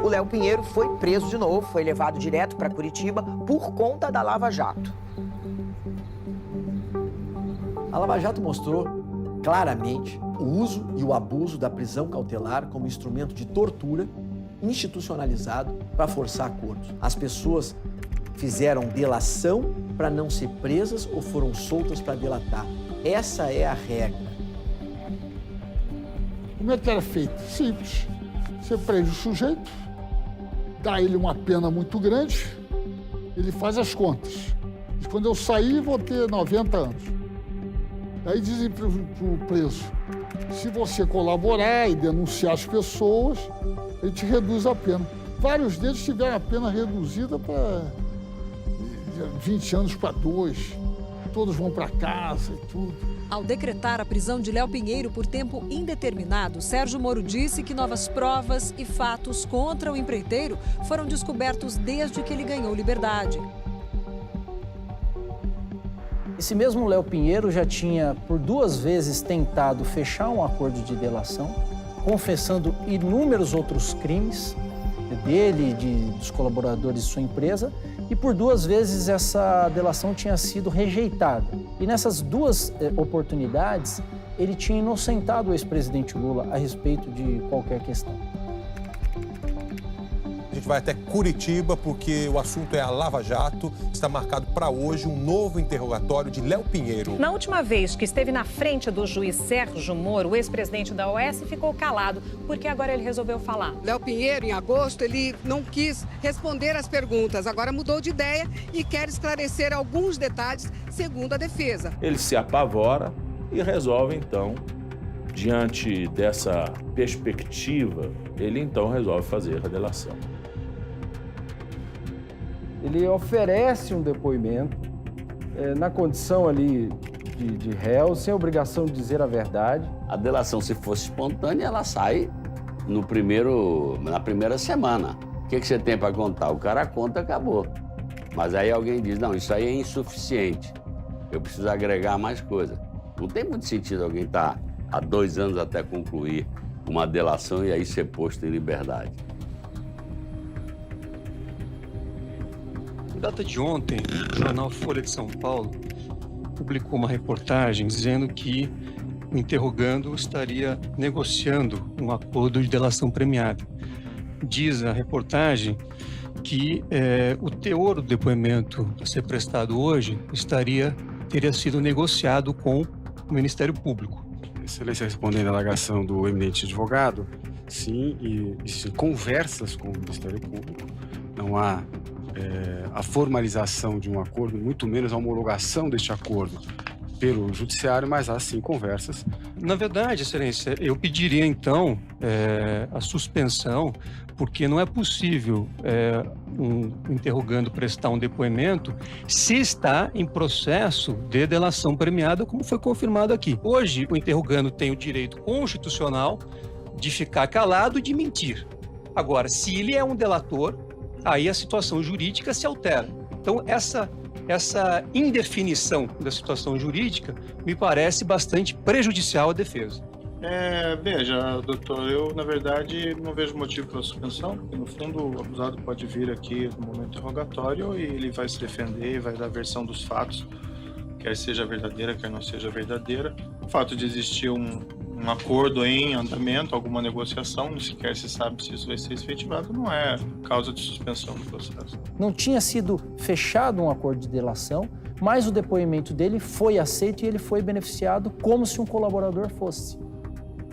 O Léo Pinheiro foi preso de novo, foi levado direto para Curitiba por conta da Lava Jato. A Lava Jato mostrou claramente o uso e o abuso da prisão cautelar como instrumento de tortura institucionalizado para forçar acordos. As pessoas fizeram delação para não ser presas ou foram soltas para delatar. Essa é a regra. Como é que era feito? Simples. Você prende o sujeito, dá ele uma pena muito grande, ele faz as contas. Diz, quando eu sair, vou ter 90 anos. Aí dizem para o preso, se você colaborar e denunciar as pessoas, ele te reduz a pena. Vários deles tiveram a pena reduzida para 20 anos para 2. Todos vão para casa e tudo. Ao decretar a prisão de Léo Pinheiro por tempo indeterminado, Sérgio Moro disse que novas provas e fatos contra o empreiteiro foram descobertos desde que ele ganhou liberdade. Esse mesmo Léo Pinheiro já tinha por 2 vezes tentado fechar um acordo de delação, confessando inúmeros outros crimes dele e dos colaboradores de sua empresa, e por 2 vezes essa delação tinha sido rejeitada. E nessas 2 oportunidades, ele tinha inocentado o ex-presidente Lula a respeito de qualquer questão. A gente vai até Curitiba porque o assunto é a Lava Jato. Está marcado para hoje um novo interrogatório de Léo Pinheiro. Na última vez que esteve na frente do juiz Sérgio Moro, o ex-presidente da OAS ficou calado, porque agora ele resolveu falar. Léo Pinheiro, em agosto, ele não quis responder às perguntas. Agora mudou de ideia e quer esclarecer alguns detalhes, segundo a defesa. Ele se apavora e resolve, então, diante dessa perspectiva, ele então resolve fazer a delação. Ele oferece um depoimento na condição ali de réu, sem obrigação de dizer a verdade. A delação, se fosse espontânea, ela sai na primeira semana. O que você tem para contar? O cara conta, acabou. Mas aí alguém diz, não, isso aí é insuficiente. Eu preciso agregar mais coisa. Não tem muito sentido alguém estar há 2 anos até concluir uma delação e aí ser posto em liberdade. Na data de ontem, o jornal Folha de São Paulo publicou uma reportagem dizendo que o interrogando estaria negociando um acordo de delação premiada. Diz a reportagem que o teor do depoimento a ser prestado hoje teria sido negociado com o Ministério Público. Excelência, respondendo à alegação do eminente advogado, sim, e conversas com o Ministério Público. Não há a formalização de um acordo, muito menos a homologação deste acordo pelo Judiciário, mas há sim conversas. Na verdade, Excelência, eu pediria então a suspensão, porque não é possível um interrogando prestar um depoimento se está em processo de delação premiada, como foi confirmado aqui. Hoje, o interrogando tem o direito constitucional de ficar calado e de mentir. Agora, se ele é um delator, aí a situação jurídica se altera. Então, essa indefinição da situação jurídica me parece bastante prejudicial à defesa. Veja, doutor, eu, na verdade, não vejo motivo para suspensão, porque, no fundo, o acusado pode vir aqui no momento interrogatório e ele vai se defender, vai dar a versão dos fatos, quer seja verdadeira, quer não seja verdadeira. O fato de existir um acordo em andamento, alguma negociação, não sequer se sabe se isso vai ser efetivado, não é causa de suspensão do processo. Não tinha sido fechado um acordo de delação, mas o depoimento dele foi aceito e ele foi beneficiado como se um colaborador fosse.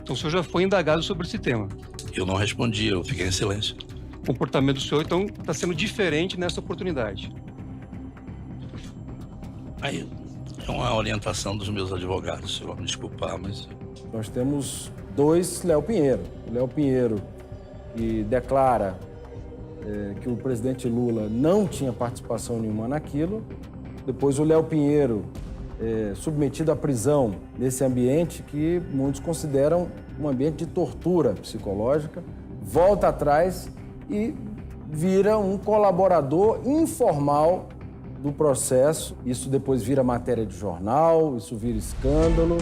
Então o senhor já foi indagado sobre esse tema? Eu não respondi, eu fiquei em silêncio. O comportamento do senhor, então, está sendo diferente nessa oportunidade. Aí, é uma orientação dos meus advogados, senhor, me desculpar, mas... Nós temos 2 Léo Pinheiro. O Léo Pinheiro, que declara que o presidente Lula não tinha participação nenhuma naquilo. Depois o Léo Pinheiro, submetido à prisão nesse ambiente que muitos consideram um ambiente de tortura psicológica, volta atrás e vira um colaborador informal do processo, isso depois vira matéria de jornal, isso vira escândalo.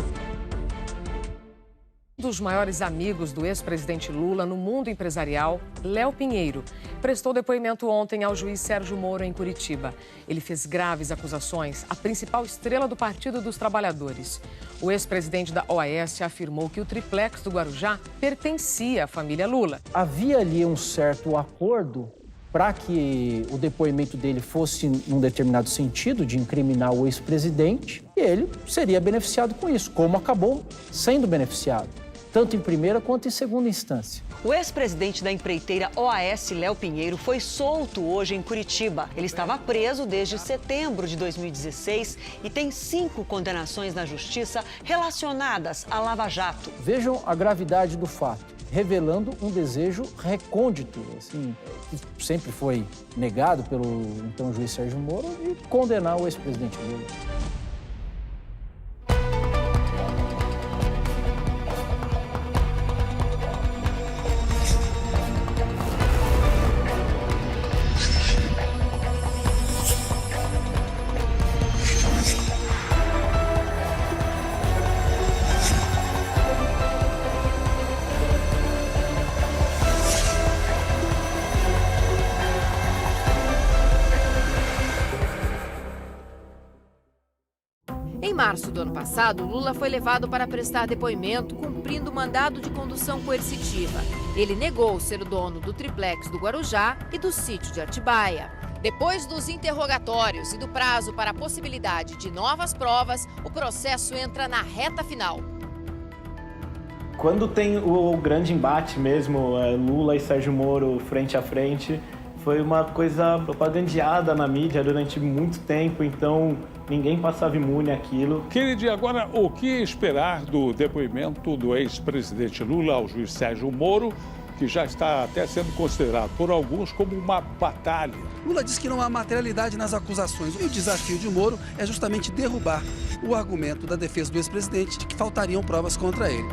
Um dos maiores amigos do ex-presidente Lula no mundo empresarial, Léo Pinheiro, prestou depoimento ontem ao juiz Sérgio Moro em Curitiba. Ele fez graves acusações à principal estrela do Partido dos Trabalhadores. O ex-presidente da OAS afirmou que o triplex do Guarujá pertencia à família Lula. Havia ali um certo acordo para que o depoimento dele fosse num determinado sentido, de incriminar o ex-presidente, e ele seria beneficiado com isso, como acabou sendo beneficiado, tanto em primeira quanto em segunda instância. O ex-presidente da empreiteira OAS, Léo Pinheiro, foi solto hoje em Curitiba. Ele estava preso desde setembro de 2016 e tem 5 condenações na justiça relacionadas à Lava Jato. Vejam a gravidade do fato, revelando um desejo recôndito, assim, que sempre foi negado pelo então juiz Sérgio Moro, de condenar o ex-presidente Lula. Em março do ano passado, Lula foi levado para prestar depoimento cumprindo mandado de condução coercitiva. Ele negou ser o dono do triplex do Guarujá e do sítio de Atibaia. Depois dos interrogatórios e do prazo para a possibilidade de novas provas, o processo entra na reta final. Quando tem o grande embate mesmo, Lula e Sérgio Moro frente a frente, foi uma coisa propagandeada na mídia durante muito tempo, então ninguém passava imune àquilo. Kennedy, agora o que esperar do depoimento do ex-presidente Lula ao juiz Sérgio Moro, que já está até sendo considerado por alguns como uma batalha? Lula diz que não há materialidade nas acusações e o desafio de Moro é justamente derrubar o argumento da defesa do ex-presidente de que faltariam provas contra ele.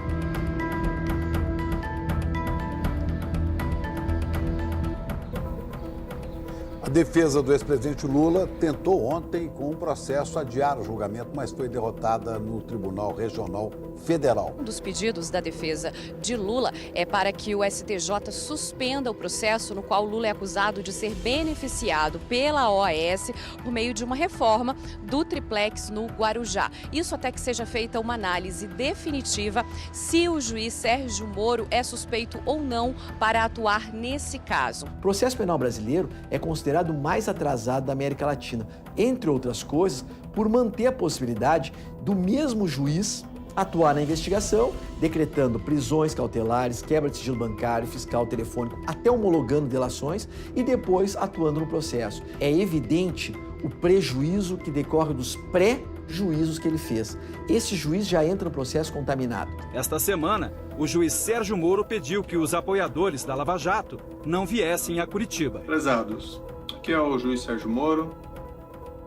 A defesa do ex-presidente Lula tentou ontem, com um processo, adiar o julgamento, mas foi derrotada no Tribunal Regional Federal. Um dos pedidos da defesa de Lula é para que o STJ suspenda o processo no qual Lula é acusado de ser beneficiado pela OAS por meio de uma reforma do triplex no Guarujá. Isso até que seja feita uma análise definitiva se o juiz Sérgio Moro é suspeito ou não para atuar nesse caso. O processo penal brasileiro é considerado o mais atrasado da América Latina, entre outras coisas, por manter a possibilidade do mesmo juiz atuar na investigação, decretando prisões cautelares, quebra de sigilo bancário, fiscal, telefônico, até homologando delações e depois atuando no processo. É evidente o prejuízo que decorre dos pré-juízos que ele fez. Esse juiz já entra no processo contaminado. Esta semana, o juiz Sérgio Moro pediu que os apoiadores da Lava Jato não viessem a Curitiba. Prezados, aqui é o juiz Sérgio Moro.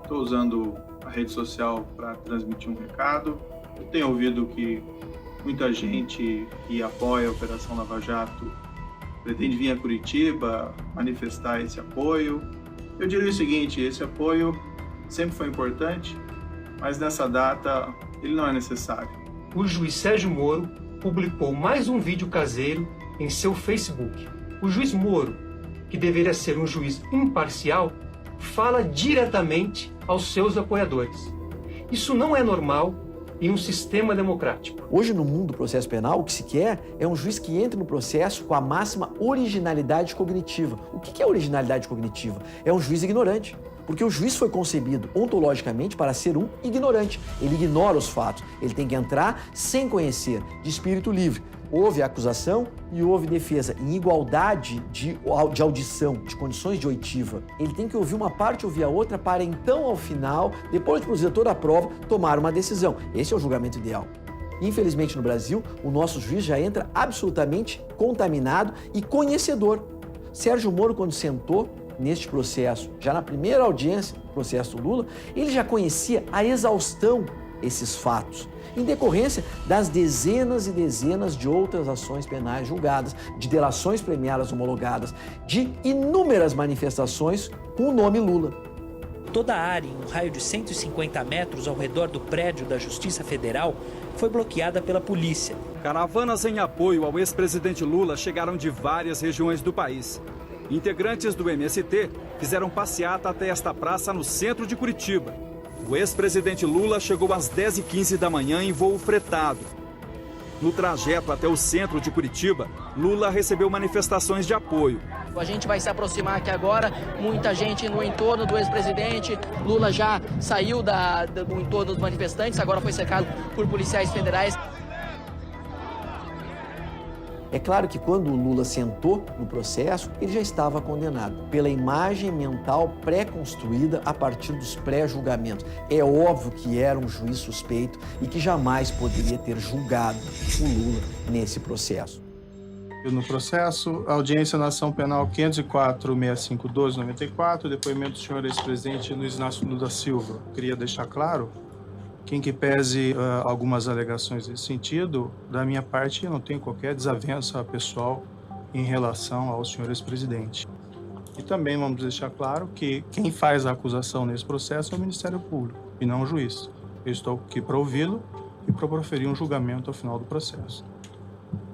Estou usando a rede social para transmitir um recado. Eu tenho ouvido que muita gente que apoia a Operação Lava Jato pretende vir a Curitiba manifestar esse apoio. Eu diria o seguinte, esse apoio sempre foi importante, mas nessa data ele não é necessário. O juiz Sérgio Moro publicou mais um vídeo caseiro em seu Facebook. O juiz Moro, que deveria ser um juiz imparcial, fala diretamente aos seus apoiadores. Isso não é normal em um sistema democrático. Hoje, no mundo do processo penal, o que se quer é um juiz que entre no processo com a máxima originalidade cognitiva. O que é originalidade cognitiva? É um juiz ignorante. Porque o juiz foi concebido ontologicamente para ser um ignorante. Ele ignora os fatos. Ele tem que entrar sem conhecer, de espírito livre. Houve acusação e houve defesa em igualdade de audição, de condições de oitiva. Ele tem que ouvir uma parte e ouvir a outra para então, ao final, depois de produzir toda a prova, tomar uma decisão. Esse é o julgamento ideal. Infelizmente, no Brasil, o nosso juiz já entra absolutamente contaminado e conhecedor. Sérgio Moro, quando sentou neste processo, já na primeira audiência do processo do Lula, ele já conhecia a exaustão esses fatos, em decorrência das dezenas e dezenas de outras ações penais julgadas, de delações premiadas homologadas, de inúmeras manifestações com o nome Lula. Toda a área, em um raio de 150 metros ao redor do prédio da Justiça Federal, foi bloqueada pela polícia. Caravanas em apoio ao ex-presidente Lula chegaram de várias regiões do país. Integrantes do MST fizeram passeata até esta praça no centro de Curitiba. O ex-presidente Lula chegou às 10h15 da manhã em voo fretado. No trajeto até o centro de Curitiba, Lula recebeu manifestações de apoio. A gente vai se aproximar aqui agora, muita gente no entorno do ex-presidente. Lula já saiu do entorno dos manifestantes, agora foi cercado por policiais federais. É claro que quando o Lula sentou no processo, ele já estava condenado pela imagem mental pré-construída a partir dos pré-julgamentos. É óbvio que era um juiz suspeito e que jamais poderia ter julgado o Lula nesse processo. No processo, audiência na ação penal 504-6512-94, depoimento do senhor ex-presidente Luiz Inácio Lula da Silva. Queria deixar claro que, em que pese algumas alegações nesse sentido, da minha parte, eu não tenho qualquer desavença pessoal em relação ao senhor ex-presidente. E também vamos deixar claro que quem faz a acusação nesse processo é o Ministério Público e não o juiz. Eu estou aqui para ouvi-lo e para proferir um julgamento ao final do processo.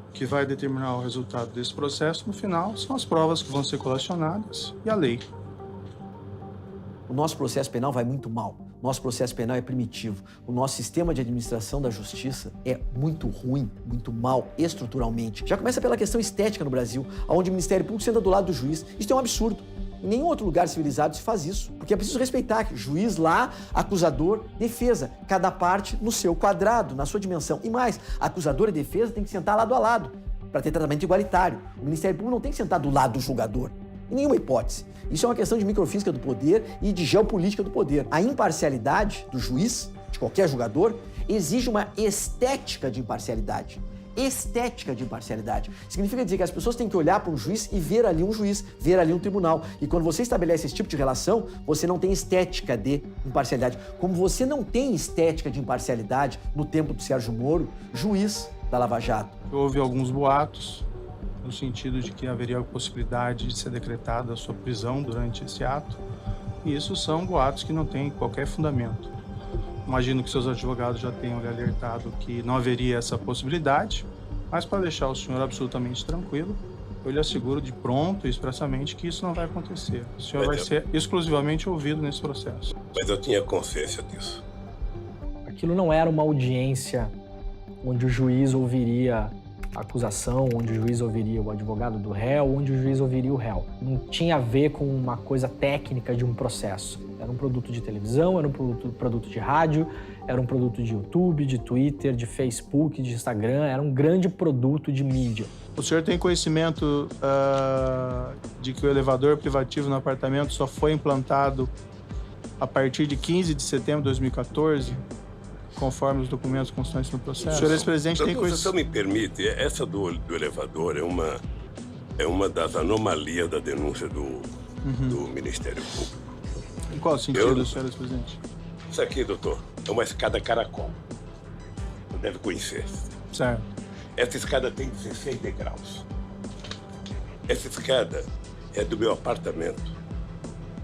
O que vai determinar o resultado desse processo, no final, são as provas que vão ser colacionadas e a lei. O nosso processo penal vai muito mal. Nosso processo penal é primitivo. O nosso sistema de administração da justiça é muito ruim, muito mal estruturalmente. Já começa pela questão estética no Brasil, onde o Ministério Público senta do lado do juiz. Isso é um absurdo. Em nenhum outro lugar civilizado se faz isso, porque é preciso respeitar que juiz lá, acusador, defesa, cada parte no seu quadrado, na sua dimensão. E mais, acusador e defesa tem que sentar lado a lado, para ter tratamento igualitário. O Ministério Público não tem que sentar do lado do julgador. Em nenhuma hipótese. Isso é uma questão de microfísica do poder e de geopolítica do poder. A imparcialidade do juiz, de qualquer julgador, exige uma estética de imparcialidade. Estética de imparcialidade. Significa dizer que as pessoas têm que olhar para um juiz e ver ali um juiz, ver ali um tribunal. E quando você estabelece esse tipo de relação, você não tem estética de imparcialidade. Como você não tem estética de imparcialidade no tempo do Sérgio Moro, juiz da Lava Jato. Houve alguns boatos no sentido de que haveria a possibilidade de ser decretada a sua prisão durante esse ato. E isso são boatos que não têm qualquer fundamento. Imagino que seus advogados já tenham lhe alertado que não haveria essa possibilidade, mas para deixar o senhor absolutamente tranquilo, eu lhe asseguro de pronto e expressamente que isso não vai acontecer. O senhor vai ser exclusivamente ouvido nesse processo. Mas eu tinha consciência disso. Aquilo não era uma audiência onde o juiz ouviria a acusação, onde o juiz ouviria o advogado do réu, onde o juiz ouviria o réu. Não tinha a ver com uma coisa técnica de um processo. Era um produto de televisão, era um produto de rádio, era um produto de YouTube, de Twitter, de Facebook, de Instagram, era um grande produto de mídia. O senhor tem conhecimento de que o elevador privativo no apartamento só foi implantado a partir de 15 de setembro de 2014? Conforme os documentos constantes no processo. O senhor ex-presidente tem conhecimento... Se o senhor me permite, essa do elevador é uma das anomalias da denúncia do Ministério Público. Em qual sentido, senhor ex-presidente? Isso aqui, doutor, é uma escada caracol. Você deve conhecer. Certo. Essa escada tem 16 degraus. Essa escada é do meu apartamento,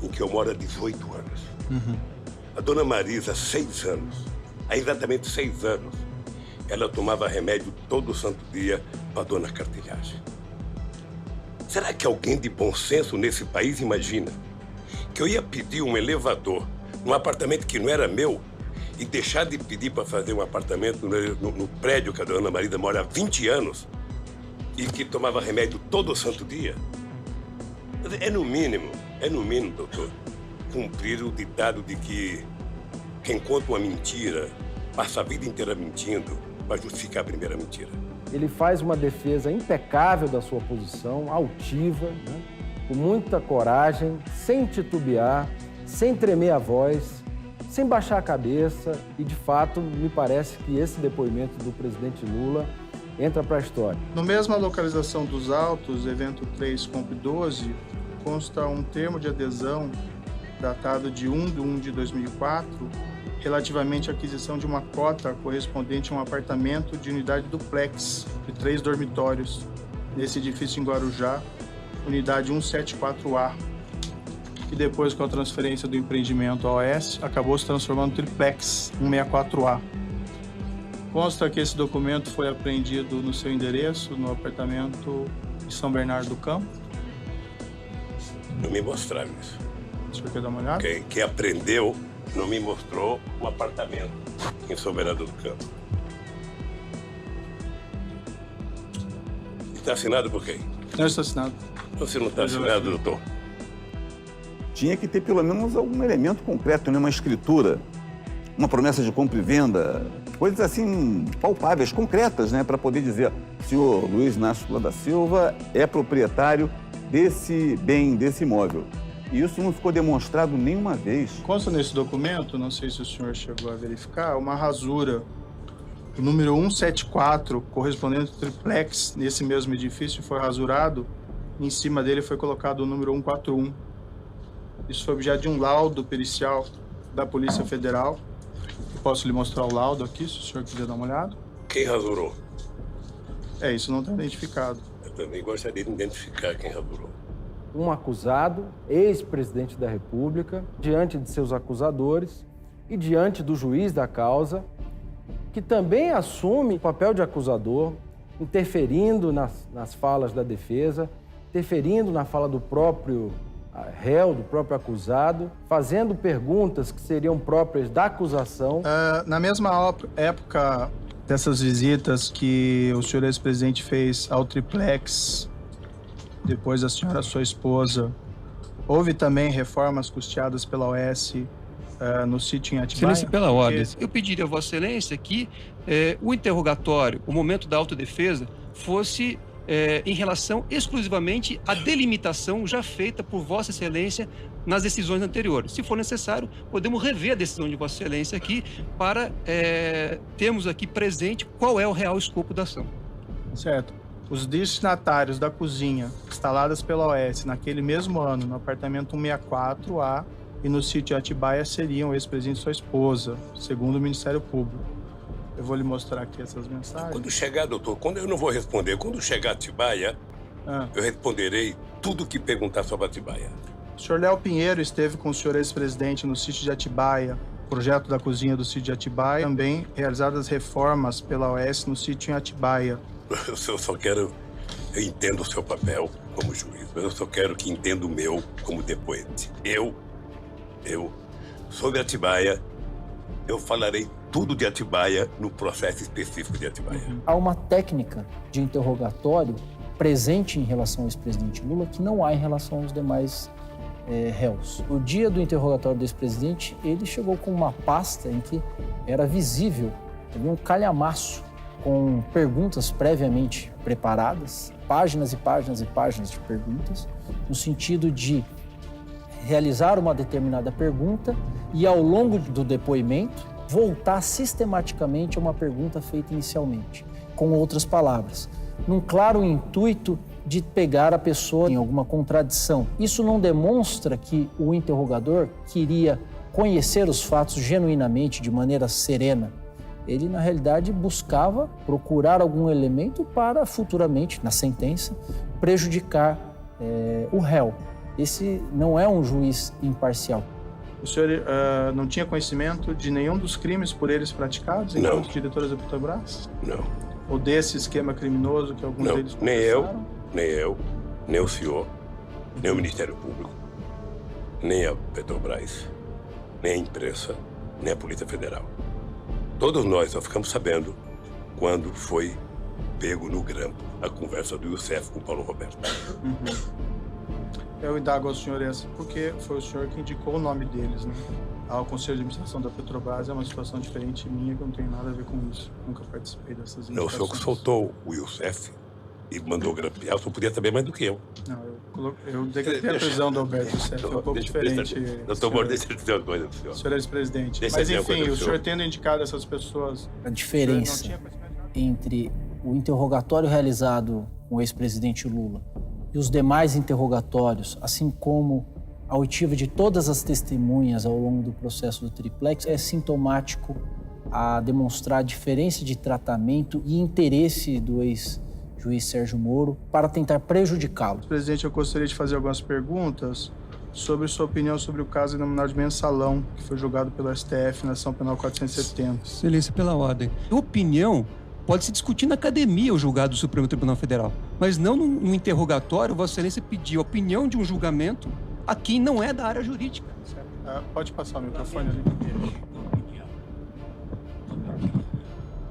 em que eu moro há 18 anos. A dona Marisa, 6 anos, há exatamente 6 anos, ela tomava remédio todo santo dia para a dona Cartilhagem. Será que alguém de bom senso nesse país imagina que eu ia pedir um elevador num apartamento que não era meu e deixar de pedir para fazer um apartamento no prédio que a dona Marisa mora há 20 anos e que tomava remédio todo santo dia? É no mínimo, doutor, cumprir o ditado de que quem conta uma mentira passa a vida inteira mentindo para justificar a primeira mentira. Ele faz uma defesa impecável da sua posição, altiva, né? Com muita coragem, sem titubear, sem tremer a voz, sem baixar a cabeça e, de fato, me parece que esse depoimento do presidente Lula entra para a história. No mesma localização dos autos, evento 3-12, consta um termo de adesão datado de 1/1 de 2004, relativamente à aquisição de uma cota correspondente a um apartamento de unidade duplex de 3 dormitórios nesse edifício em Guarujá, unidade 174A. que depois, com a transferência do empreendimento à OAS, acabou se transformando no triplex 164A. Consta que esse documento foi apreendido no seu endereço, no apartamento de São Bernardo do Campo. Não me mostraram isso. O senhor quer dar uma olhada? Quem apreendeu não me mostrou um apartamento em São Bernardo do Campo. Está assinado por quem? Não está assinado. Você não está assinado, doutor? Tinha que ter pelo menos algum elemento concreto, né? Uma escritura, uma promessa de compra e venda, coisas assim palpáveis, concretas, né? Para poder dizer, senhor Luiz Inácio Lula da Silva é proprietário desse bem, desse imóvel. E isso não ficou demonstrado nenhuma vez. Consta nesse documento, não sei se o senhor chegou a verificar, uma rasura. O número 174, correspondente ao triplex nesse mesmo edifício, foi rasurado. Em cima dele foi colocado o número 141. Isso foi objeto de um laudo pericial da Polícia Federal. Eu posso lhe mostrar o laudo aqui, se o senhor quiser dar uma olhada. Quem rasurou? Isso não está identificado. Eu também gostaria de identificar quem rasurou. Um acusado, ex-presidente da República, diante de seus acusadores e diante do juiz da causa, que também assume o papel de acusador, interferindo nas falas da defesa, interferindo na fala do próprio réu, do próprio acusado, fazendo perguntas que seriam próprias da acusação. Na mesma época dessas visitas que o senhor ex-presidente fez ao triplex, depois da senhora, sua esposa, houve também reformas custeadas pela OAS no sítio em Atibaia? Excelência, pela ordem. Eu pediria a Vossa Excelência que o interrogatório, o momento da autodefesa, fosse em relação exclusivamente à delimitação já feita por Vossa Excelência nas decisões anteriores. Se for necessário, podemos rever a decisão de Vossa Excelência aqui para termos aqui presente qual é o real escopo da ação. Certo. Os destinatários da cozinha instaladas pela OAS naquele mesmo ano no apartamento 164A e no sítio Atibaia seriam o ex-presidente e sua esposa, segundo o Ministério Público. Eu vou lhe mostrar aqui essas mensagens. Quando chegar, doutor, eu não vou responder. Quando chegar Atibaia, eu responderei tudo que perguntar sobre Atibaia. O senhor Léo Pinheiro esteve com o senhor ex-presidente no sítio de Atibaia, projeto da cozinha do sítio de Atibaia, também realizadas reformas pela OAS no sítio em Atibaia. Eu só quero... Eu entendo o seu papel como juiz, mas eu só quero que entenda o meu como depoente. Sobre Atibaia, eu falarei tudo de Atibaia no processo específico de Atibaia. Há uma técnica de interrogatório presente em relação ao ex-presidente Lula que não há em relação aos demais réus. No dia do interrogatório do ex-presidente, ele chegou com uma pasta em que era visível, havia um calhamaço com perguntas previamente preparadas, páginas e páginas e páginas de perguntas, no sentido de realizar uma determinada pergunta e, ao longo do depoimento, voltar sistematicamente a uma pergunta feita inicialmente. Com outras palavras, num claro intuito de pegar a pessoa em alguma contradição. Isso não demonstra que o interrogador queria conhecer os fatos genuinamente, de maneira serena. Ele, na realidade, buscava procurar algum elemento para, futuramente, na sentença, prejudicar o réu. Esse não é um juiz imparcial. O senhor não tinha conhecimento de nenhum dos crimes por eles praticados enquanto diretores da Petrobras? Não. Ou desse esquema criminoso que alguns deles confessaram? Nem eu, nem o senhor, nem o Ministério Público, nem a Petrobras, nem a imprensa, nem a Polícia Federal. Todos nós só ficamos sabendo quando foi pego no grampo a conversa do Youssef com o Paulo Roberto. Eu indago ao senhor essa porque foi o senhor que indicou o nome deles, né? Ao Conselho de Administração da Petrobras é uma situação diferente minha, que não tem nada a ver com isso. Nunca participei dessas indicações. Não, o senhor que soltou o Youssef e mandou grampear, o senhor podia saber mais do que eu. Não, eu decretei a prisão do Alberto Youssef, é um pouco diferente. Doutor Moro, deixa eu dizer uma coisa do senhor. O senhor é ex-presidente. Mas, enfim, o senhor tendo indicado essas pessoas... A diferença entre o interrogatório realizado com o ex-presidente Lula e os demais interrogatórios, assim como a oitiva de todas as testemunhas ao longo do processo do triplex, é sintomático a demonstrar a diferença de tratamento e interesse do ex-juiz Sérgio Moro para tentar prejudicá-lo. Presidente, eu gostaria de fazer algumas perguntas. sobre sua opinião sobre o caso denominado de Mensalão, que foi julgado pelo STF na ação penal 470. Excelência, pela ordem. Opinião pode se discutir na academia o julgado do Supremo Tribunal Federal, mas não no interrogatório. Vossa Excelência pediu a opinião de um julgamento a quem não é da área jurídica. Pode passar o microfone ali.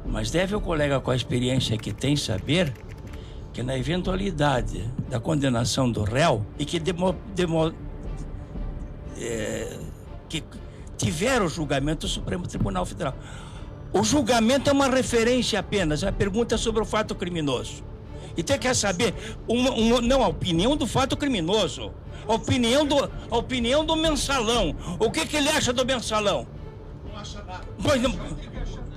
Mas deve o colega com a experiência que tem saber que na eventualidade da condenação do réu e que que tiver o julgamento do Supremo Tribunal Federal. O julgamento é uma referência apenas, é uma pergunta sobre o fato criminoso. E tem que saber, não a opinião do fato criminoso, a opinião do Mensalão. O que ele acha do Mensalão? Não acha nada.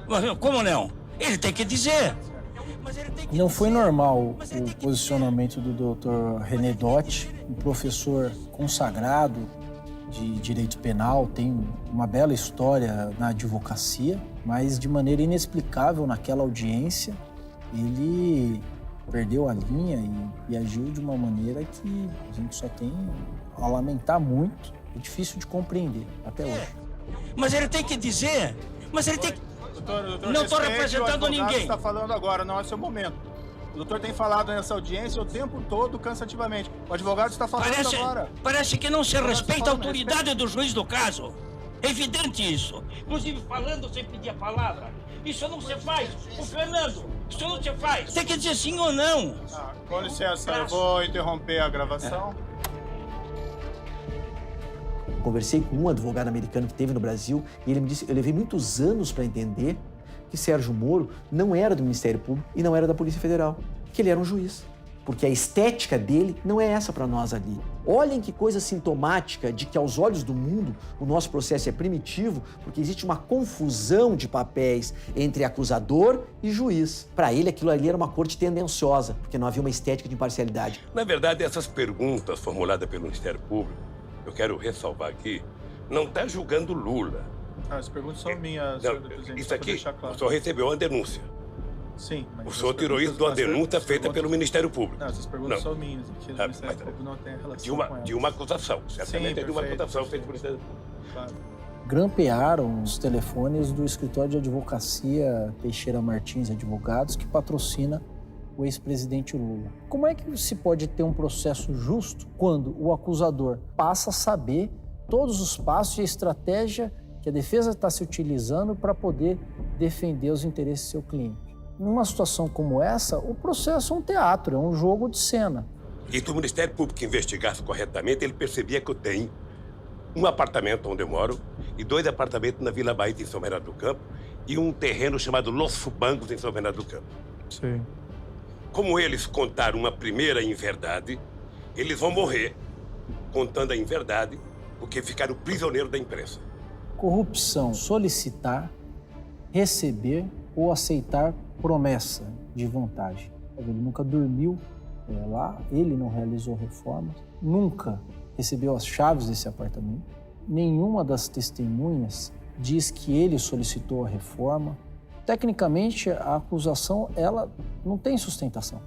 Mas como não? Ele tem que dizer. Não foi normal o posicionamento do Dr. René Dott, um professor consagrado de direito penal, tem uma bela história na advocacia, mas de maneira inexplicável naquela audiência, ele perdeu a linha e agiu de uma maneira que a gente só tem a lamentar muito. É difícil de compreender até hoje. Mas ele tem que dizer, Doutor, não estou representando ninguém. Está falando agora, não é seu momento. O doutor tem falado nessa audiência o tempo todo, cansativamente. O advogado está falando agora. Parece que não se respeita a autoridade do juiz do caso. É evidente isso. Inclusive falando sem pedir a palavra. Isso não se faz. O Fernando, isso não se faz. Tem que dizer sim ou não. Com licença, eu vou interromper a gravação. Conversei com um advogado americano que esteve no Brasil e ele me disse, eu levei muitos anos para entender que Sérgio Moro não era do Ministério Público e não era da Polícia Federal, que ele era um juiz. Porque a estética dele não é essa para nós ali. Olhem que coisa sintomática de que aos olhos do mundo o nosso processo é primitivo, porque existe uma confusão de papéis entre acusador e juiz. Para ele aquilo ali era uma corte tendenciosa, porque não havia uma estética de imparcialidade. Na verdade, essas perguntas formuladas pelo Ministério Público, eu quero ressalvar aqui, não está julgando Lula. As perguntas são minhas, senhor presidente. Isso aqui, claro. O senhor recebeu uma denúncia. Sim. O senhor tirou isso de uma denúncia feita pelo Ministério Público. Não, essas perguntas são minhas. Aqui, o Ministério Público não tem relação com elas. De uma acusação. Certamente é de uma acusação feita pelo Ministério Público. Claro. Grampearam os telefones do escritório de advocacia Teixeira Martins Advogados, que patrocina o ex-presidente Lula. Como é que se pode ter um processo justo quando o acusador passa a saber todos os passos e a estratégia que a defesa está se utilizando para poder defender os interesses do seu cliente? Numa situação como essa, o processo é um teatro, é um jogo de cena. E se o Ministério Público investigasse corretamente, ele percebia que eu tenho um apartamento onde eu moro e 2 apartamentos na Vila Bahia, em São Bernardo do Campo, e um terreno chamado Los Fubangos, em São Bernardo do Campo. Sim. Como eles contaram uma primeira inverdade, eles vão morrer contando a inverdade, porque ficaram prisioneiros da imprensa. Corrupção, solicitar, receber ou aceitar promessa de vantagem. Ele nunca dormiu lá, ele não realizou reformas, nunca recebeu as chaves desse apartamento. Nenhuma das testemunhas diz que ele solicitou a reforma. Tecnicamente, a acusação, ela não tem sustentação.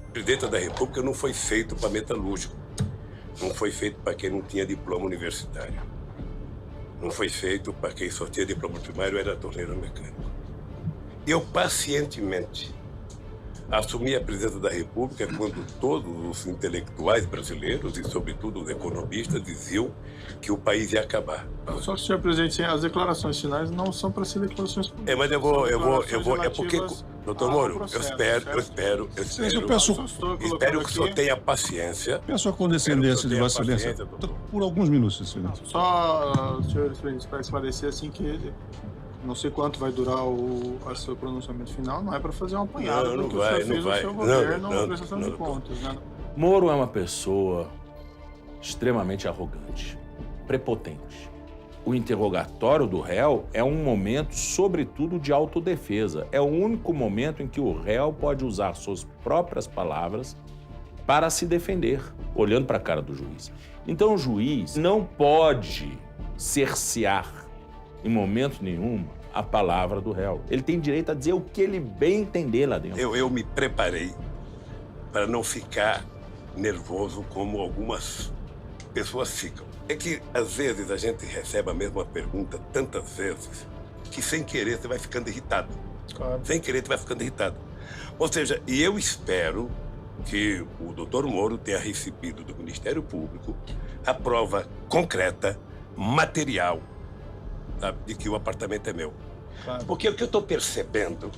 O presidente da República não foi feito para metalúrgico. Não foi feito para quem não tinha diploma universitário. Não foi feito para quem só tinha diploma primário e era torneiro mecânico. Eu, pacientemente, assumi a presidência da República quando todos os intelectuais brasileiros e, sobretudo, os economistas diziam que o país ia acabar. Só que, senhor presidente, as declarações finais não são para ser declarações políticas. Mas eu vou, é porque, doutor Moro, eu espero que o senhor tenha paciência. Peço a condescendência de Vossa Excelência por alguns minutos, Excelência. Só, senhor presidente, para esclarecer assim que não sei quanto vai durar o seu pronunciamento final, não é para fazer um apanhado do que o senhor fez no seu governo na prestação de contas, né? Moro é uma pessoa extremamente arrogante, prepotente. O interrogatório do réu é um momento, sobretudo, de autodefesa. É o único momento em que o réu pode usar suas próprias palavras para se defender, olhando para a cara do juiz. Então, o juiz não pode cercear em momento nenhum, a palavra do réu. Ele tem direito a dizer o que ele bem entender lá dentro. Eu me preparei para não ficar nervoso como algumas pessoas ficam. É que, às vezes, a gente recebe a mesma pergunta tantas vezes que, sem querer, você vai ficando irritado. Claro. Sem querer, você vai ficando irritado. Ou seja, e eu espero que o doutor Moro tenha recebido do Ministério Público a prova concreta, material, sabe, de que o apartamento é meu. Claro. Porque o que eu estou percebendo,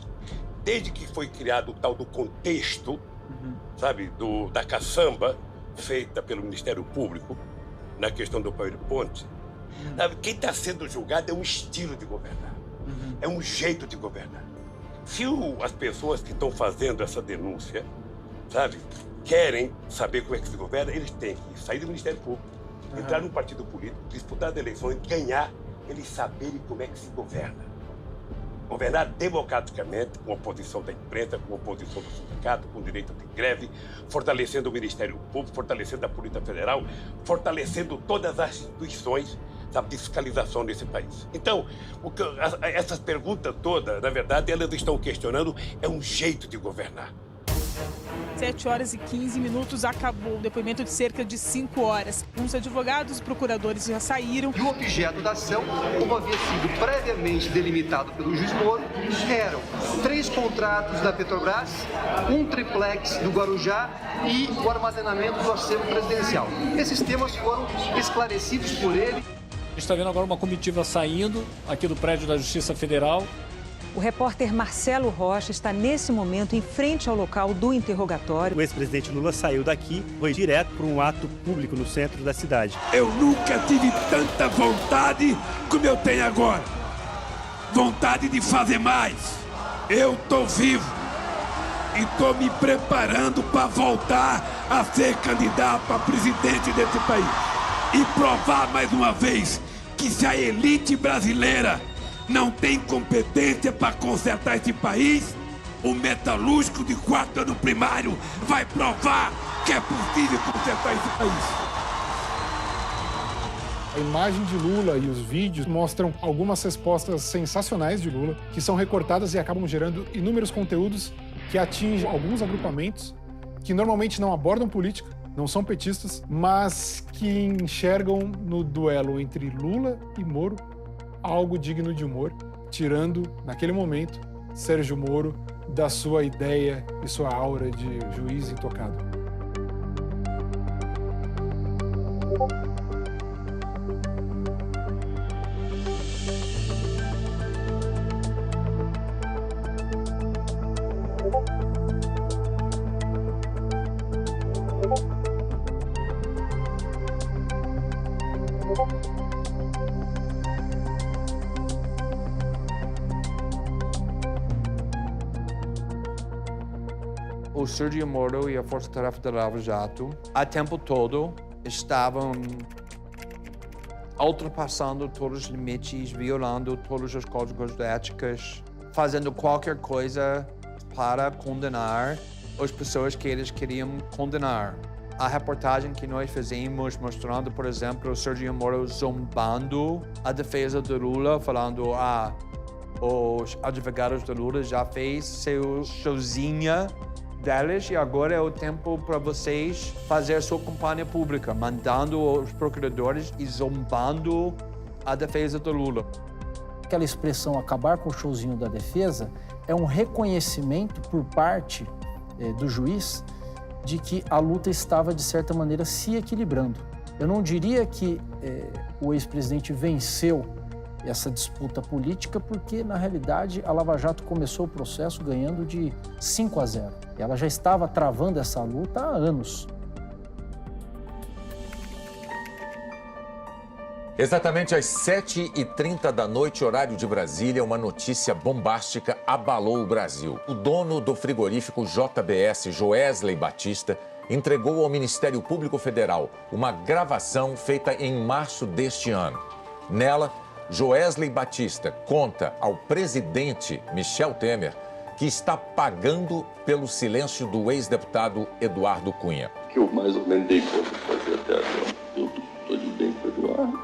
desde que foi criado o tal do contexto, sabe, da caçamba feita pelo Ministério Público na questão do PowerPoint, sabe, quem está sendo julgado é um estilo de governar, é um jeito de governar. Se as pessoas que estão fazendo essa denúncia, sabe, querem saber como é que se governa, eles têm que sair do Ministério Público, entrar num partido político, disputar as eleições, ganhar, eles saberem como é que se governa. Governar democraticamente, com a oposição da imprensa, com a oposição do sindicato, com o direito de greve, fortalecendo o Ministério Público, fortalecendo a Polícia Federal, fortalecendo todas as instituições da fiscalização nesse país. Então, essas perguntas todas, na verdade, elas estão questionando é um jeito de governar. 7 horas e 15 minutos, acabou o depoimento de cerca de 5 horas. Os advogados e procuradores já saíram. E o objeto da ação, como havia sido previamente delimitado pelo juiz Moro, eram 3 contratos da Petrobras, um triplex do Guarujá e o armazenamento do acervo presidencial. Esses temas foram esclarecidos por ele. A gente está vendo agora uma comitiva saindo aqui do prédio da Justiça Federal. O repórter Marcelo Rocha está nesse momento em frente ao local do interrogatório. O ex-presidente Lula saiu daqui, foi direto para um ato público no centro da cidade. Eu nunca tive tanta vontade como eu tenho agora. Vontade de fazer mais. Eu tô vivo e tô me preparando para voltar a ser candidato a presidente desse país. E provar mais uma vez que se a elite brasileira não tem competência para consertar esse país, o metalúrgico de 4 anos primário vai provar que é possível consertar esse país. A imagem de Lula e os vídeos mostram algumas respostas sensacionais de Lula, que são recortadas e acabam gerando inúmeros conteúdos que atingem alguns agrupamentos que normalmente não abordam política, não são petistas, mas que enxergam no duelo entre Lula e Moro algo digno de humor, tirando, naquele momento, Sérgio Moro da sua ideia e sua aura de juiz intocado. O Sérgio Moro e a Força Tarefa da Lava Jato, a tempo todo, estavam ultrapassando todos os limites, violando todos os códigos de éticas, fazendo qualquer coisa para condenar as pessoas que eles queriam condenar. A reportagem que nós fizemos mostrando, por exemplo, o Sérgio Moro zombando a defesa do Lula, falando os advogados do Lula já fez seu showzinho deles e agora é o tempo para vocês fazer sua campanha pública, mandando os procuradores e zombando a defesa do Lula. Aquela expressão acabar com o showzinho da defesa é um reconhecimento por parte do juiz de que a luta estava, de certa maneira, se equilibrando. Eu não diria que o ex-presidente venceu essa disputa política, porque, na realidade, a Lava Jato começou o processo ganhando de 5-0. Ela já estava travando essa luta há anos. Exatamente às 7h30 da noite, horário de Brasília, uma notícia bombástica abalou o Brasil. O dono do frigorífico JBS, Joesley Batista, entregou ao Ministério Público Federal uma gravação feita em março deste ano. Nela, Joesley Batista conta ao presidente Michel Temer que está pagando pelo silêncio do ex-deputado Eduardo Cunha. Que eu mais ou menos dei conta de fazer até agora. Eu estou de bem com o Eduardo.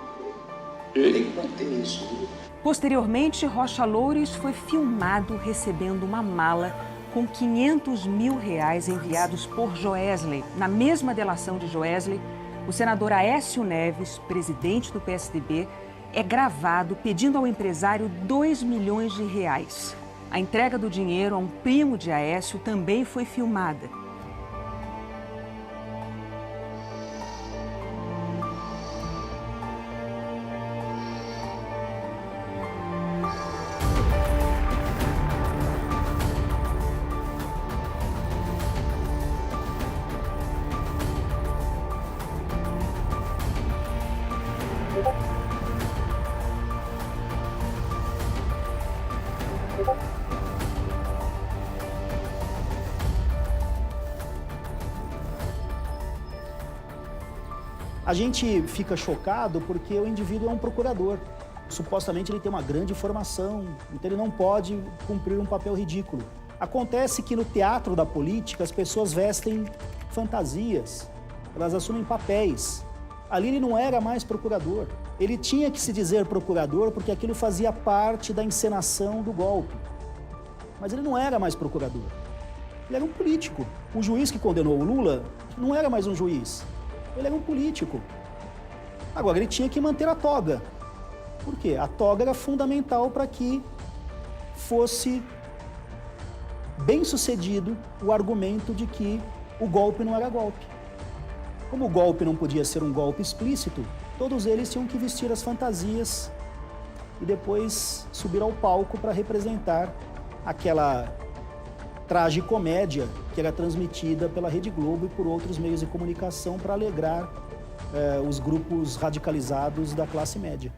Ele mantém isso. Posteriormente, Rocha Loures foi filmado recebendo uma mala com R$500 mil enviados por Joesley. Na mesma delação de Joesley, O senador Aécio Neves, presidente do PSDB, é gravado pedindo ao empresário 2 milhões de reais. A entrega do dinheiro a um primo de Aécio também foi filmada. A gente fica chocado porque o indivíduo é um procurador. Supostamente ele tem uma grande formação, então ele não pode cumprir um papel ridículo. Acontece que no teatro da política as pessoas vestem fantasias, elas assumem papéis. Ali ele não era mais procurador. Ele tinha que se dizer procurador porque aquilo fazia parte da encenação do golpe. Mas ele não era mais procurador. Ele era um político. O juiz que condenou o Lula não era mais um juiz. Ele era um político. Agora, ele tinha que manter a toga. Por quê? A toga era fundamental para que fosse bem sucedido o argumento de que o golpe não era golpe. Como o golpe não podia ser um golpe explícito, todos eles tinham que vestir as fantasias e depois subir ao palco para representar aquela tragicomédia que era transmitida pela Rede Globo e por outros meios de comunicação para alegrar os grupos radicalizados da classe média.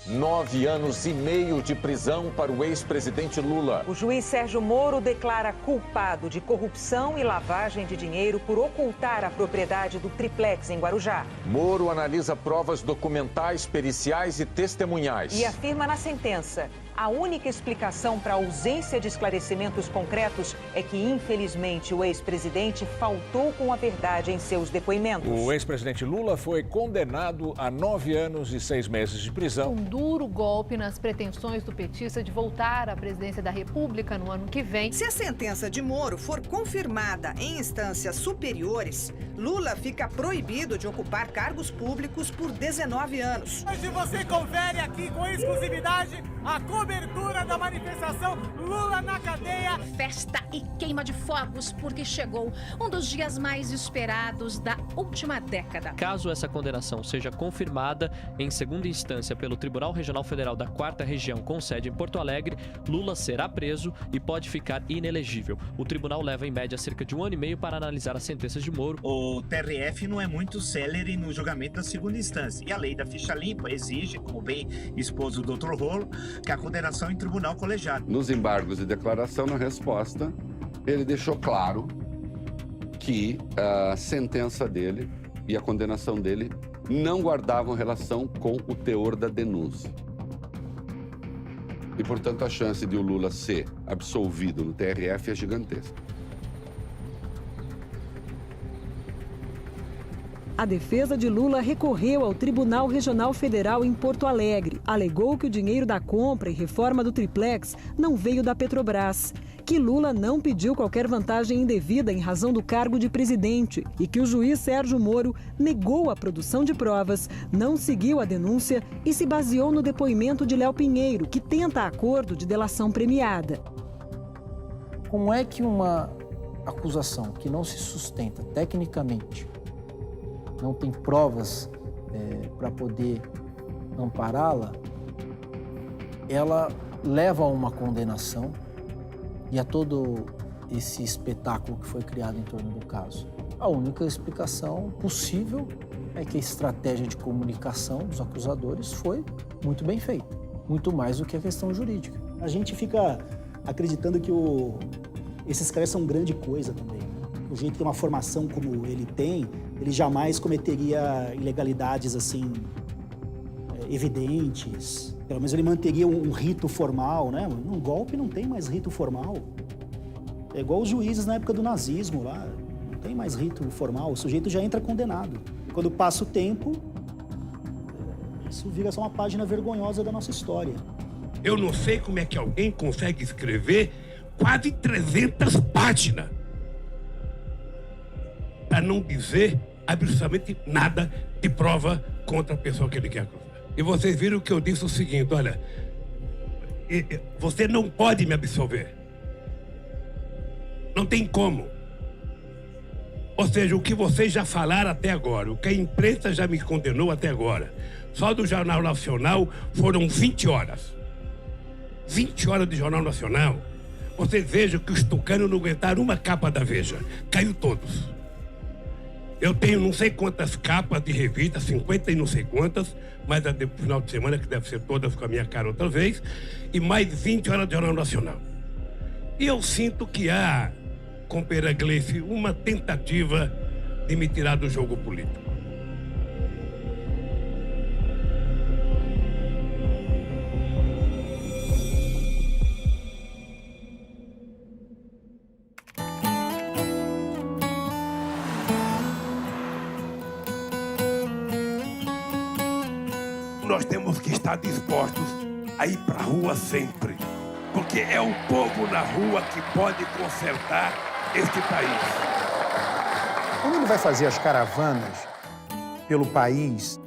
9 anos e meio de prisão para o ex-presidente Lula. O juiz Sérgio Moro declara culpado de corrupção e lavagem de dinheiro por ocultar a propriedade do triplex em Guarujá. Moro analisa provas documentais, periciais e testemunhais. E afirma na sentença: a única explicação para a ausência de esclarecimentos concretos é que, infelizmente, o ex-presidente faltou com a verdade em seus depoimentos. O ex-presidente Lula foi condenado a 9 anos e 6 meses de prisão. Um duro golpe nas pretensões do petista de voltar à presidência da República no ano que vem. Se a sentença de Moro for confirmada em instâncias superiores, Lula fica proibido de ocupar cargos públicos por 19 anos. Hoje você confere aqui com exclusividade a cobertura da manifestação Lula na cadeia. Festa e queima de fogos, porque chegou um dos dias mais esperados da última década. Caso essa condenação seja confirmada em segunda instância pelo Tribunal Regional Federal da 4ª Região, com sede em Porto Alegre, Lula será preso e pode ficar inelegível. O tribunal leva em média cerca de 1 ano e meio para analisar as sentenças de Moro. O TRF não é muito célere no julgamento da segunda instância e a lei da ficha limpa exige, como bem expôs o Dr. Rolo, que a condenação em tribunal colegiado. Nos embargos de declaração, na resposta, ele deixou claro que a sentença dele e a condenação dele não guardavam relação com o teor da denúncia. E, portanto, a chance de o Lula ser absolvido no TRF é gigantesca. A defesa de Lula recorreu ao Tribunal Regional Federal em Porto Alegre. Alegou que o dinheiro da compra e reforma do triplex não veio da Petrobras, que Lula não pediu qualquer vantagem indevida em razão do cargo de presidente e que o juiz Sérgio Moro negou a produção de provas, não seguiu a denúncia e se baseou no depoimento de Léo Pinheiro, que tenta acordo de delação premiada. Como é que uma acusação que não se sustenta tecnicamente, não tem provas para poder ampará-la, ela leva a uma condenação e a todo esse espetáculo que foi criado em torno do caso? A única explicação possível é que a estratégia de comunicação dos acusadores foi muito bem feita, muito mais do que a questão jurídica. A gente fica acreditando que esses caras são grande coisa também. O jeito que tem uma formação como ele tem, ele jamais cometeria ilegalidades assim evidentes. Pelo menos ele manteria um rito formal, né? Um golpe não tem mais rito formal. É igual os juízes na época do nazismo lá, não tem mais rito formal. O sujeito já entra condenado. E quando passa o tempo, isso vira só uma página vergonhosa da nossa história. Eu não sei como é que alguém consegue escrever quase 300 páginas para não dizer absolutamente nada de prova contra a pessoa que ele quer acusar. E vocês viram que eu disse o seguinte, olha, você não pode me absolver. Não tem como. Ou seja, o que vocês já falaram até agora, o que a imprensa já me condenou até agora, só do Jornal Nacional foram 20 horas. 20 horas de Jornal Nacional. Vocês vejam que os tucanos não aguentaram uma capa da Veja. Caiu todos. Eu tenho não sei quantas capas de revista, 50 e não sei quantas, mas a do final de semana, que deve ser todas com a minha cara outra vez, e mais 20 horas de Jornal Nacional. E eu sinto que há, companheira Gleice, uma tentativa de me tirar do jogo político. Nós temos que estar dispostos a ir para a rua sempre, porque é o povo na rua que pode consertar este país. Quando ele vai fazer as caravanas pelo país,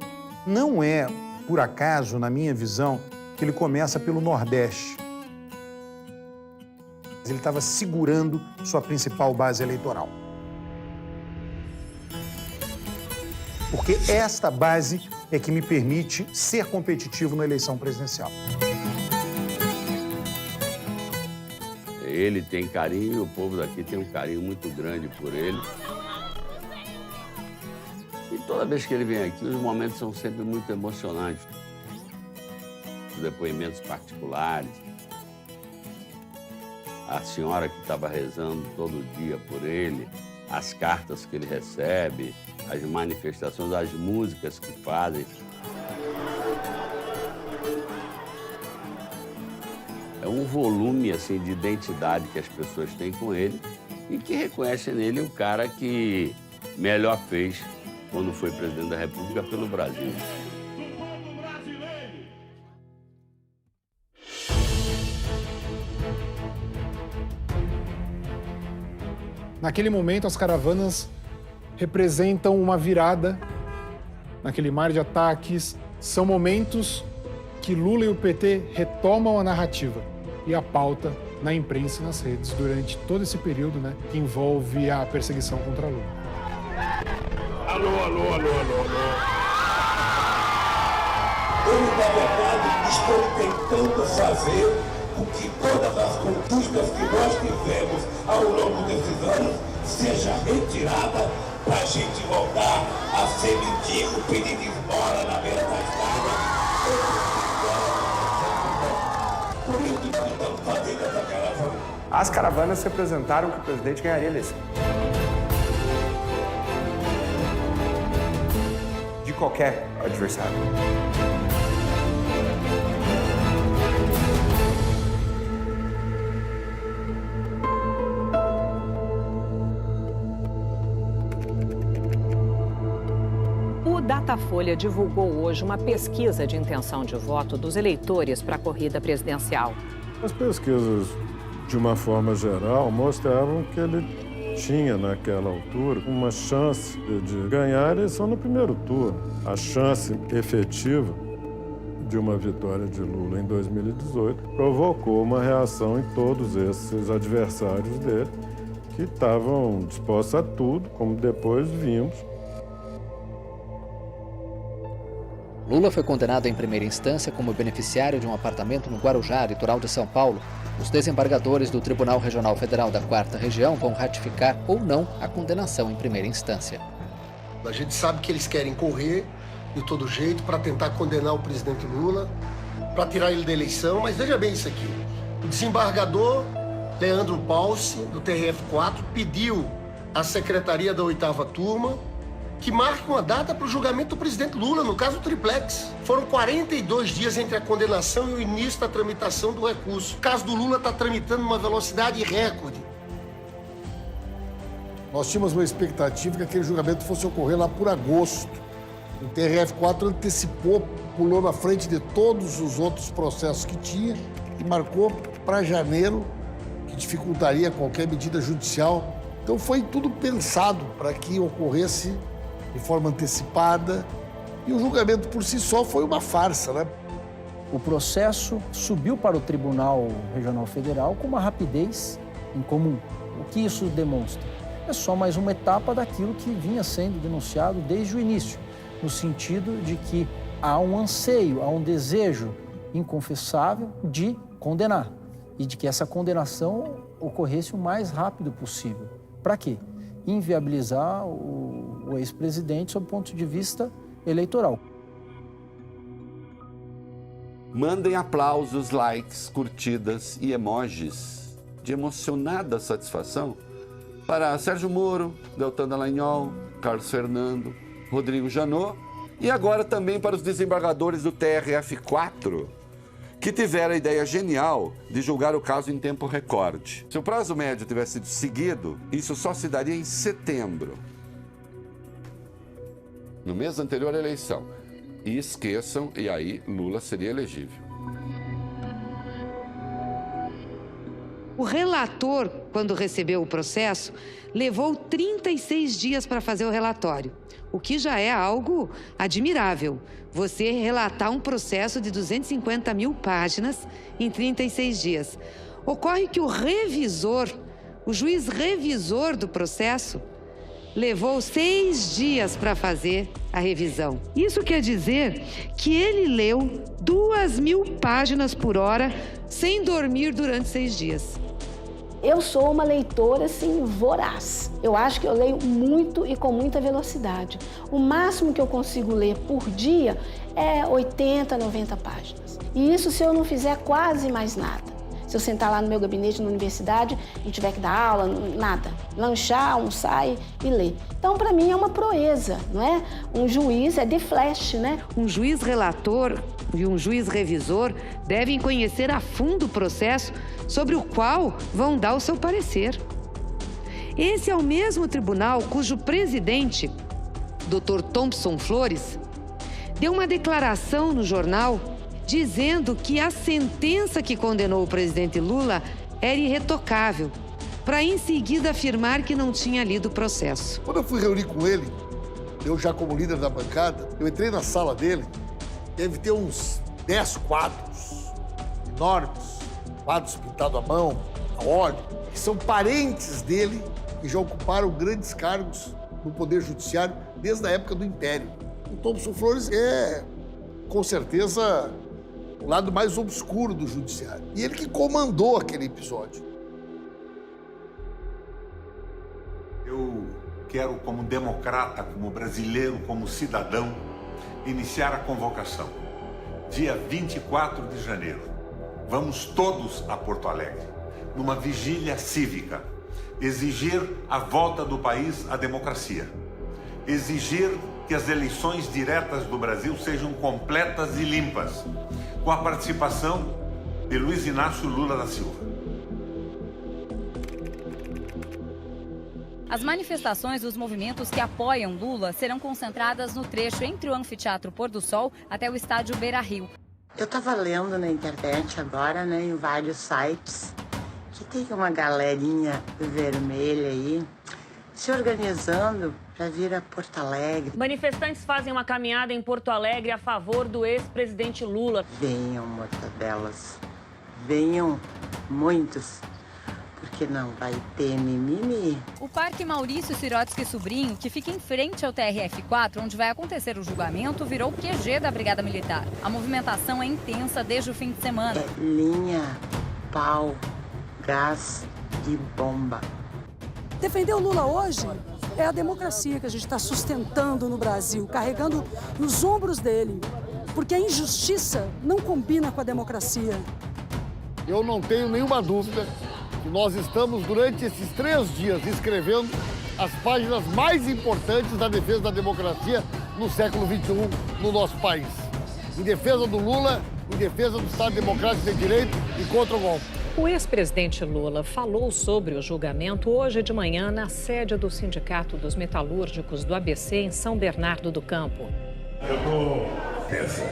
não é, por acaso, na minha visão, que ele começa pelo Nordeste. Ele estava segurando sua principal base eleitoral. Porque esta base é que me permite ser competitivo na eleição presidencial. Ele tem carinho e o povo daqui tem um carinho muito grande por ele. E toda vez que ele vem aqui, os momentos são sempre muito emocionantes. Os depoimentos particulares. A senhora que estava rezando todo dia por ele, as cartas que ele recebe, as manifestações, as músicas que fazem. É um volume assim, de identidade que as pessoas têm com ele e que reconhecem nele o cara que melhor fez quando foi presidente da República pelo Brasil. Naquele momento, as caravanas representam uma virada naquele mar de ataques. São momentos que Lula e o PT retomam a narrativa e a pauta na imprensa e nas redes durante todo esse período, né, que envolve a perseguição contra Lula. Alô, alô, alô, alô, alô. Eu, na verdade, estou tentando fazer com que todas as conquistas que nós tivemos ao longo desses anos seja retirada para a gente voltar a ser mendigo pedindo esmola na beira da estrada. Por isso que nós estamos fazendo essa caravana. As caravanas representaram que o presidente ganharia a eleição. De qualquer adversário. O Datafolha divulgou hoje uma pesquisa de intenção de voto dos eleitores para a corrida presidencial. As pesquisas, de uma forma geral, mostravam que ele tinha, naquela altura, uma chance de ganhar a eleição no primeiro turno. A chance efetiva de uma vitória de Lula em 2018 provocou uma reação em todos esses adversários dele, que estavam dispostos a tudo, como depois vimos. Lula foi condenado em primeira instância como beneficiário de um apartamento no Guarujá, litoral de São Paulo. Os desembargadores do Tribunal Regional Federal da 4ª Região vão ratificar ou não a condenação em primeira instância. A gente sabe que eles querem correr de todo jeito para tentar condenar o presidente Lula, para tirar ele da eleição, mas veja bem isso aqui. O desembargador Leandro Paulse, do TRF4, pediu à Secretaria da 8ª Turma que marque uma data para o julgamento do presidente Lula, no caso do triplex. Foram 42 dias entre a condenação e o início da tramitação do recurso. O caso do Lula está tramitando numa velocidade recorde. Nós tínhamos uma expectativa que aquele julgamento fosse ocorrer lá por agosto. O TRF4 antecipou, pulou na frente de todos os outros processos que tinha e marcou para janeiro, que dificultaria qualquer medida judicial Então foi tudo pensado para que ocorresse de forma antecipada e o julgamento por si só foi uma farsa, né? O processo subiu para o Tribunal Regional Federal com uma rapidez incomum. O que isso demonstra? É só mais uma etapa daquilo que vinha sendo denunciado desde o início, no sentido de que há um anseio, há um desejo inconfessável de condenar e de que essa condenação ocorresse o mais rápido possível. Para quê? Inviabilizar o ex-presidente sob o ponto de vista eleitoral. Mandem aplausos, likes, curtidas e emojis de emocionada satisfação para Sérgio Moro, Deltan Dallagnol, Carlos Fernando, Rodrigo Janot e agora também para os desembargadores do TRF4, que tiveram a ideia genial de julgar o caso em tempo recorde. Se o prazo médio tivesse sido seguido, isso só se daria em setembro, no mês anterior à eleição. E esqueçam, e aí Lula seria elegível. O relator, quando recebeu o processo, levou 36 dias para fazer o relatório, o que já é algo admirável. Você relatar um processo de 250 mil páginas em 36 dias. Ocorre que o revisor, o juiz revisor do processo, levou 6 dias para fazer a revisão. Isso quer dizer que ele leu 2.000 páginas por hora sem dormir durante 6 dias. Eu sou uma leitora, assim, voraz. Eu acho que eu leio muito e com muita velocidade. O máximo que eu consigo ler por dia é 80, 90 páginas. E isso se eu não fizer quase mais nada. Se eu sentar lá no meu gabinete na universidade e tiver que dar aula, nada. Lanchar, almoçar e ler. Então, para mim, é uma proeza, não é? Um juiz é de flash, né? Um juiz relator e um juiz revisor devem conhecer a fundo o processo sobre o qual vão dar o seu parecer. Esse é o mesmo tribunal cujo presidente, Dr. Thompson Flores, deu uma declaração no jornal dizendo que a sentença que condenou o presidente Lula era irretocável, para em seguida afirmar que não tinha lido o processo. Quando eu fui reunir com ele, eu já como líder da bancada, eu entrei na sala dele, deve ter uns 10 quadros enormes, quadros pintados à mão, a óleo, que são parentes dele que já ocuparam grandes cargos no Poder Judiciário desde a época do Império. O Thompson Flores é, com certeza, o lado mais obscuro do Judiciário. E ele que comandou aquele episódio. Eu quero, como democrata, como brasileiro, como cidadão, iniciar a convocação. Dia 24 de janeiro. Vamos todos a Porto Alegre, numa vigília cívica, exigir a volta do país à democracia, exigir que as eleições diretas do Brasil sejam completas e limpas, com a participação de Luiz Inácio Lula da Silva. As manifestações dos movimentos que apoiam Lula serão concentradas no trecho entre o Anfiteatro Pôr do Sol até o estádio Beira-Rio. Eu estava lendo na internet agora, né, em vários sites, que tem uma galerinha vermelha aí se organizando para vir a Porto Alegre. Manifestantes fazem uma caminhada em Porto Alegre a favor do ex-presidente Lula. Venham, mortadelas, venham muitos, porque não vai ter mimimi. O Parque Maurício Sirotsky Sobrinho, que fica em frente ao TRF4, onde vai acontecer o julgamento, virou QG da Brigada Militar. A movimentação é intensa desde o fim de semana. É linha, pau, gás e bomba. Defender o Lula hoje é a democracia que a gente está sustentando no Brasil, carregando nos ombros dele, porque a injustiça não combina com a democracia. Eu não tenho nenhuma dúvida que nós estamos, durante esses 3 dias, escrevendo as páginas mais importantes da defesa da democracia no século XXI no nosso país. Em defesa do Lula, em defesa do Estado Democrático de Direito e contra o golpe. O ex-presidente Lula falou sobre o julgamento hoje de manhã na sede do Sindicato dos Metalúrgicos do ABC em São Bernardo do Campo. Eu estou tenso.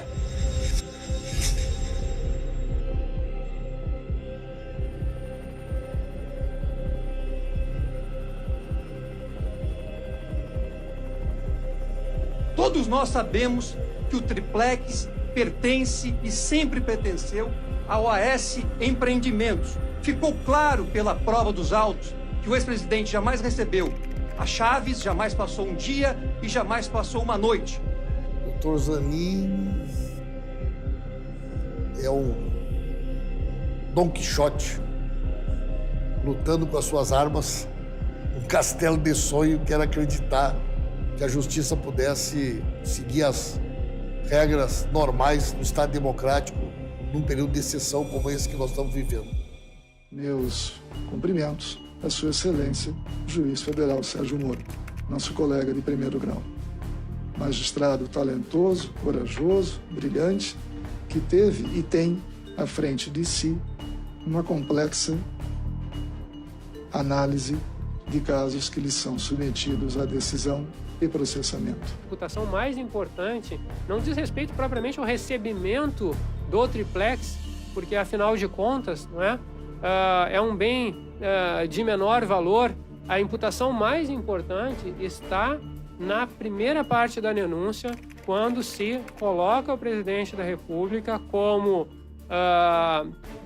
Todos nós sabemos que o triplex pertence e sempre pertenceu à OAS Empreendimentos. Ficou claro pela prova dos autos que o ex-presidente jamais recebeu as chaves, jamais passou um dia e jamais passou uma noite. Doutor Zanin é um Dom Quixote lutando com as suas armas, um castelo de sonho que era acreditar que a justiça pudesse seguir as regras normais do Estado democrático num período de exceção como esse que nós estamos vivendo. Meus cumprimentos à Sua Excelência, Juiz Federal Sérgio Moro, nosso colega de primeiro grau. Magistrado talentoso, corajoso, brilhante, que teve e tem à frente de si uma complexa análise de casos que lhe são submetidos à decisão e processamento. A imputação mais importante não diz respeito propriamente ao recebimento do triplex, porque afinal de contas, não é? É um bem de menor valor. A imputação mais importante está na primeira parte da denúncia, quando se coloca o presidente da República como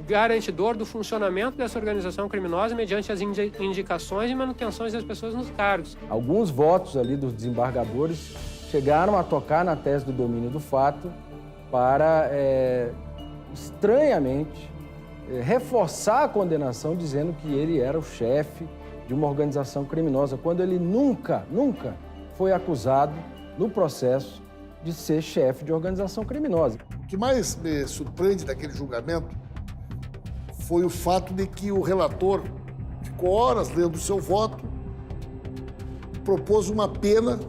garantidor do funcionamento dessa organização criminosa mediante as indicações e manutenções das pessoas nos cargos. Alguns votos ali dos desembargadores chegaram a tocar na tese do domínio do fato para, estranhamente, reforçar a condenação dizendo que ele era o chefe de uma organização criminosa, quando ele nunca foi acusado no processo de ser chefe de organização criminosa. O que mais me surpreende daquele julgamento foi o fato de que o relator ficou horas lendo o seu voto, propôs uma pena.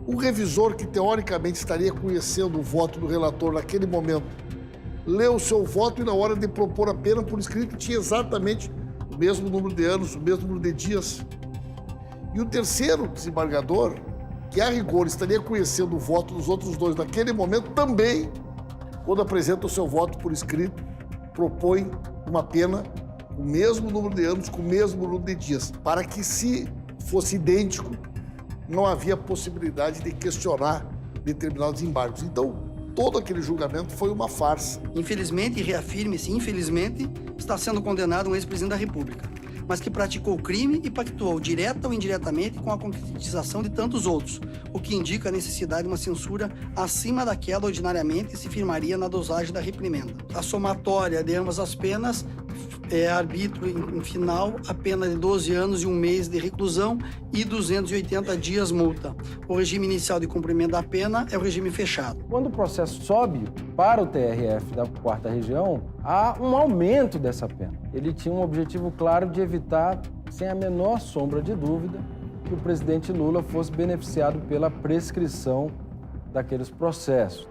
O revisor, que teoricamente estaria conhecendo o voto do relator naquele momento, leu o seu voto e na hora de propor a pena por escrito tinha exatamente o mesmo número de anos, o mesmo número de dias. E o terceiro desembargador, que a rigor estaria conhecendo o voto dos outros dois naquele momento, também, quando apresenta o seu voto por escrito, propõe uma pena com o mesmo número de anos, com o mesmo número de dias, para que, se fosse idêntico, não havia possibilidade de questionar determinados embargos. Então, todo aquele julgamento foi uma farsa. Infelizmente, e reafirme-se, infelizmente, está sendo condenado um ex-presidente da República, mas que praticou o crime e pactuou, direta ou indiretamente, com a concretização de tantos outros, o que indica a necessidade de uma censura acima daquela ordinariamente se firmaria na dosagem da reprimenda. A somatória de ambas as penas é arbítrio, em final, a pena de 12 anos e 1 mês de reclusão e 280 dias multa. O regime inicial de cumprimento da pena é o regime fechado. Quando o processo sobe para o TRF da 4ª Região, há um aumento dessa pena. Ele tinha um objetivo claro de evitar, sem a menor sombra de dúvida, que o presidente Lula fosse beneficiado pela prescrição daqueles processos.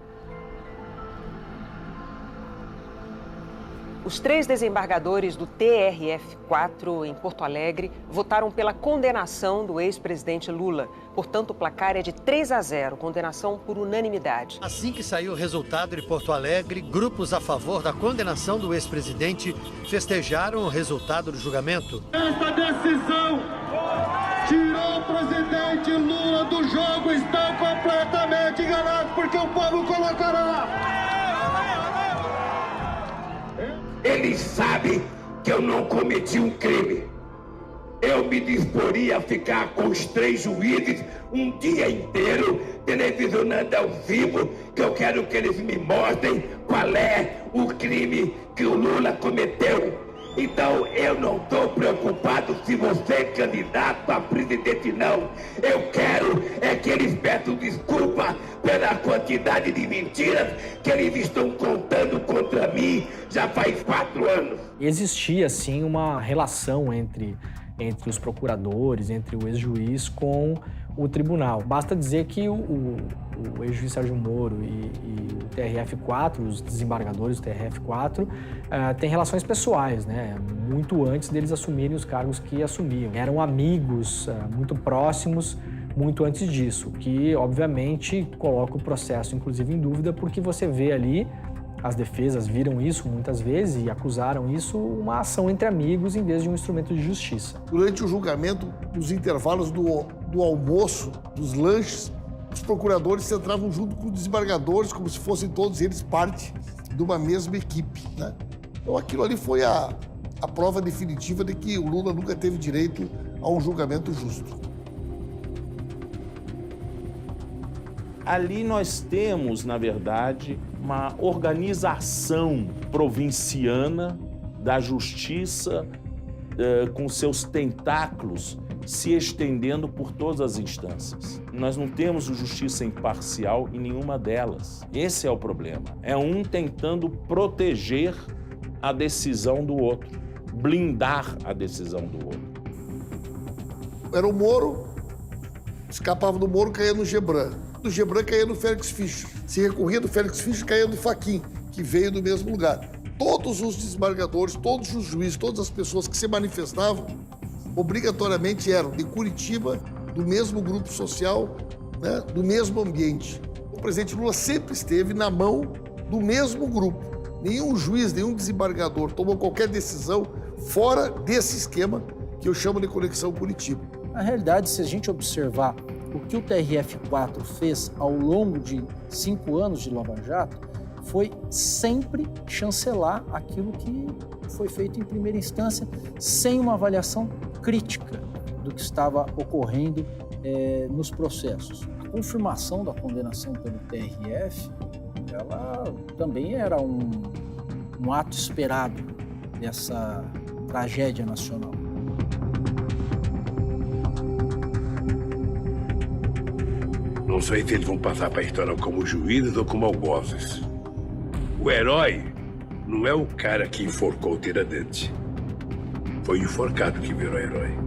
Os 3 desembargadores do TRF4 em Porto Alegre votaram pela condenação do ex-presidente Lula. Portanto, o placar é de 3-0, condenação por unanimidade. Assim que saiu o resultado de Porto Alegre, grupos a favor da condenação do ex-presidente festejaram o resultado do julgamento. Esta decisão tirou o presidente Lula do jogo, estão completamente enganados porque o povo colocará. Ele sabe que eu não cometi um crime. Eu me disporia a ficar com os 3 juízes um dia inteiro, televisionando ao vivo, que eu quero que eles me mostrem qual é o crime que o Lula cometeu. Então, eu não estou preocupado se você é candidato a presidente, não. Eu quero é que eles peçam desculpa pela quantidade de mentiras que eles estão contando contra mim já faz 4 anos. Existia, sim, uma relação entre os procuradores, entre o ex-juiz com o tribunal. Basta dizer que o ex-juiz Sérgio Moro e o TRF4, os desembargadores do TRF4, têm relações pessoais, né? Muito antes deles assumirem os cargos que assumiam. Eram amigos muito próximos, muito antes disso, que obviamente coloca o processo, inclusive, em dúvida, porque você vê ali, as defesas viram isso muitas vezes e acusaram isso, uma ação entre amigos em vez de um instrumento de justiça. Durante o julgamento, nos intervalos do almoço, dos lanches, os procuradores se entravam junto com os desembargadores, como se fossem todos eles parte de uma mesma equipe, né? Então aquilo ali foi a prova definitiva de que o Lula nunca teve direito a um julgamento justo. Ali nós temos, na verdade, uma organização provinciana da justiça com seus tentáculos se estendendo por todas as instâncias. Nós não temos justiça imparcial em nenhuma delas. Esse é o problema. É um tentando proteger a decisão do outro, blindar a decisão do outro. Era o Moro, escapava do Moro, caía no Gebran. Do Gebran caía no Félix Fischer. Se recorria do Félix Fischer, caía no Fachin, que veio do mesmo lugar. Todos os desembargadores, todos os juízes, todas as pessoas que se manifestavam, obrigatoriamente eram de Curitiba, do mesmo grupo social, né, do mesmo ambiente. O presidente Lula sempre esteve na mão do mesmo grupo. Nenhum juiz, nenhum desembargador tomou qualquer decisão fora desse esquema que eu chamo de Conexão Curitiba. Na realidade, se a gente observar o que o TRF4 fez ao longo de 5 anos de Lava Jato, foi sempre chancelar aquilo que foi feito em primeira instância, sem uma avaliação crítica do que estava ocorrendo nos processos. A confirmação da condenação pelo TRF, ela também era um ato esperado dessa tragédia nacional. Não sei se eles vão passar para a história como juízes ou como algozes. O herói não é o cara que enforcou o Tiradentes. Foi o enforcado que virou herói.